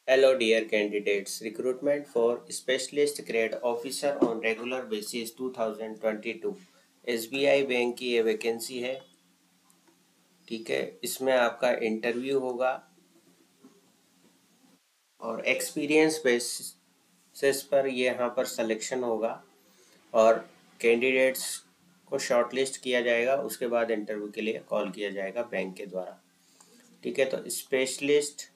Hello dear candidates, recruitment for specialist grade officer on regular basis 2022 SBI bank की ये vacancy है। ठीक है, इसमें आपका इंटरव्यू होगा और एक्सपीरियंस बेसिस पर ये यहाँ पर सिलेक्शन होगा और कैंडिडेट्स को शॉर्टलिस्ट किया जाएगा। उसके बाद इंटरव्यू के लिए कॉल किया जाएगा बैंक के द्वारा। ठीक है, तो स्पेशलिस्ट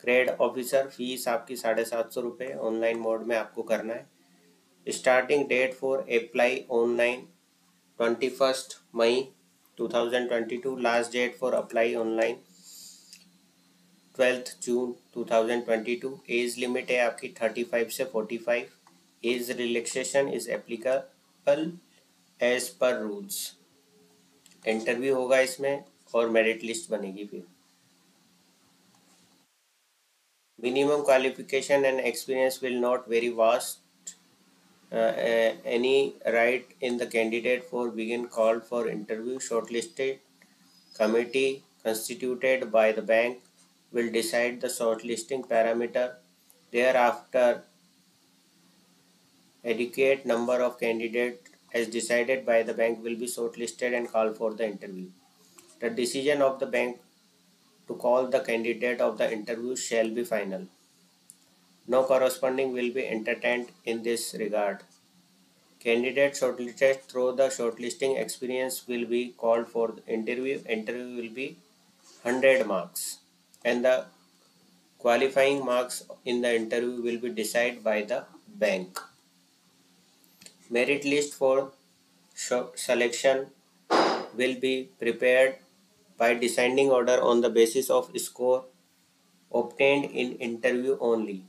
ग्रेड ऑफिसर फीस आपकी 750 रुपये ऑनलाइन मोड में आपको करना है। Starting date for apply online 21 मई 2022। Last date for apply online 12 जून 2022। एज लिमिट है आपकी 35 से 45। Age relaxation is applicable as per rules. Interview होगा इसमें और मेरिट लिस्ट बनेगी फिर। Minimum qualification and experience will not very vast. Any right in the candidate for begin called for interview. Shortlisted committee constituted by the bank will decide the shortlisting parameter. Thereafter, adequate number of candidates as decided by the bank will be shortlisted and called for the interview. The decision of the bank to call the candidate of the interview shall be final. No corresponding will be entertained in this regard. Candidates shortlisted through the shortlisting experience will be called for the interview. Interview will be 100 marks and the qualifying marks in the interview will be decided by the bank. Merit list for selection will be prepared by descending order on the basis of score obtained in interview only.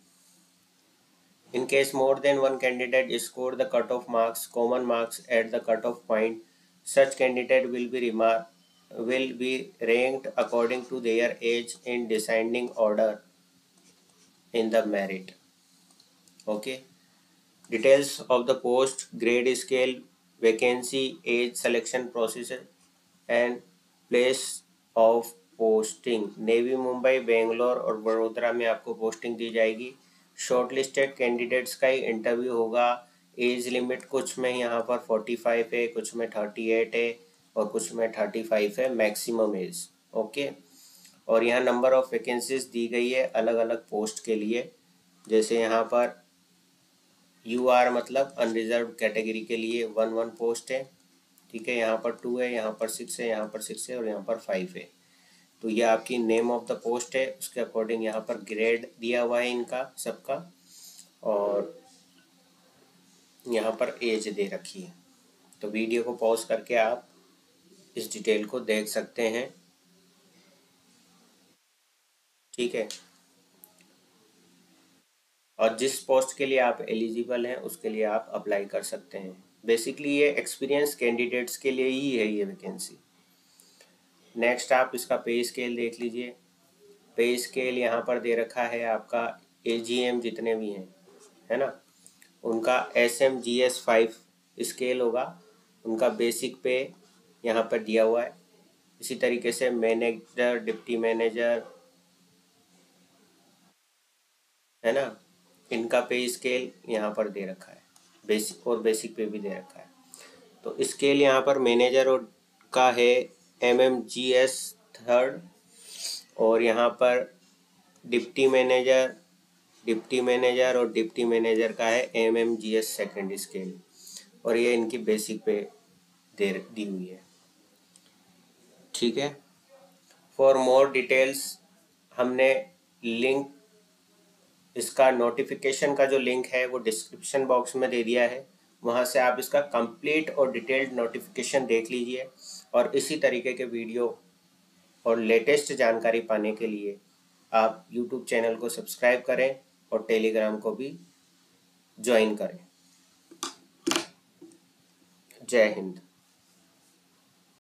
In case more than one candidate scored the cutoff marks, common marks at the cutoff point, such candidate will be ranked according to their age in descending order in the merit. Okay. Details of the post, grade scale, vacancy, age selection process and place of posting. Navy, Mumbai, Bangalore और बड़ोदरा में आपको posting दी जाएगी। Shortlisted candidates का ही interview होगा। Age limit कुछ में यहाँ पर 45 है, कुछ में 38 है और कुछ में 35 है मैक्सिमम एज। ओके, और यहाँ नंबर ऑफ वैकेंसीज दी गई है अलग अलग पोस्ट के लिए। जैसे यहाँ पर UR मतलब अनरिजर्व कैटेगरी के लिए 1 पोस्ट है। ठीक है, यहाँ पर 2 है, यहाँ पर 6 है, यहाँ पर 6 है और यहाँ पर 5 है। तो ये आपकी नेम ऑफ द पोस्ट है, उसके अकॉर्डिंग यहाँ पर ग्रेड दिया हुआ है इनका सबका और यहाँ पर एज दे रखी है। तो वीडियो को पॉज करके आप इस डिटेल को देख सकते हैं। ठीक है, और जिस पोस्ट के लिए आप एलिजिबल हैं उसके लिए आप अप्लाई कर सकते हैं। बेसिकली ये एक्सपीरियंस कैंडिडेट्स के लिए ही है ये वैकेंसी। नेक्स्ट आप इसका पे स्केल देख लीजिए। पे स्केल यहाँ पर दे रखा है आपका AGM जितने भी हैं, है ना, उनका SMGS 5 स्केल होगा। उनका बेसिक पे यहाँ पर दिया हुआ है। इसी तरीके से मैनेजर, डिप्टी मैनेजर, है ना, इनका पे स्केल यहाँ पर दे रखा है। बेसिक और बेसिक पे भी दे रखा है। तो स्केल यहाँ पर मैनेजर और का है MMGS 3 और यहाँ पर डिप्टी मैनेजर और डिप्टी मैनेजर का है MMGS 2 स्केल और ये इनकी बेसिक पे दी हुई है। ठीक है, फॉर मोर डिटेल्स हमने लिंक, इसका नोटिफिकेशन का जो लिंक है वो डिस्क्रिप्शन बॉक्स में दे दिया है। वहाँ से आप इसका कंप्लीट और डिटेल्ड नोटिफिकेशन देख लीजिए और इसी तरीके के वीडियो और लेटेस्ट जानकारी पाने के लिए आप YouTube चैनल को सब्सक्राइब करें और टेलीग्राम को भी ज्वाइन करें। जय हिंद।